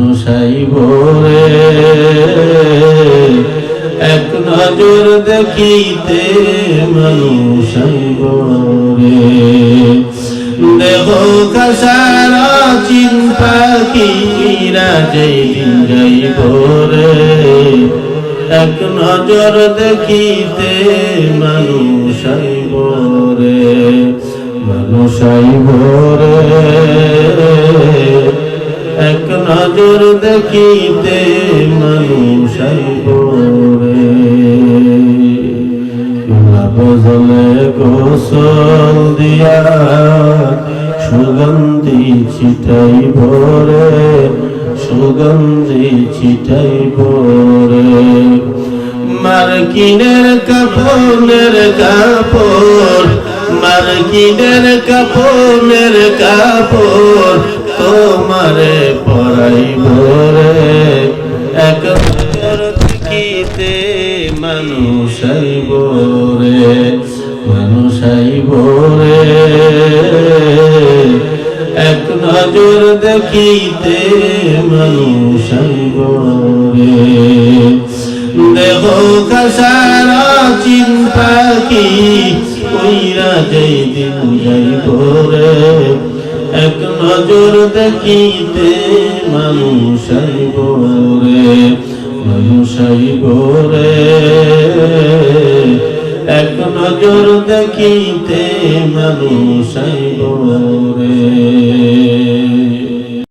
মানুষ আইব রে এক নজর দেখিতে মানুষ আইব রে দেহ কাসারা চিন পাখিরা যেদিন যাইব রে এক নজর দেখিতে মানুষ আইব রে মানুষ আইব রে এক নজর দেখিতে মানুষ আইব রে বজলে গোসল দিয়া সুগন্ধি ছিটাইব রে সুগন্ধি ছিটাইব রে মার্কিনের কাপড়ের কাপড় মার্কিনের কাপড়ের কাপড় তোমারে পরাইব রে এক নজর দেখিতে মানুষ আইব রে মানুষ আইব রে এক নজর দেখিতে মানুষ আইব রে দেহ কাসারা চিন পাখি কইরা যেদিন যাইব রে এক নজর দেখিতে মানুষ আইব রে মানুষ আইব রে এক নজর দেখিতে মানুষ আইব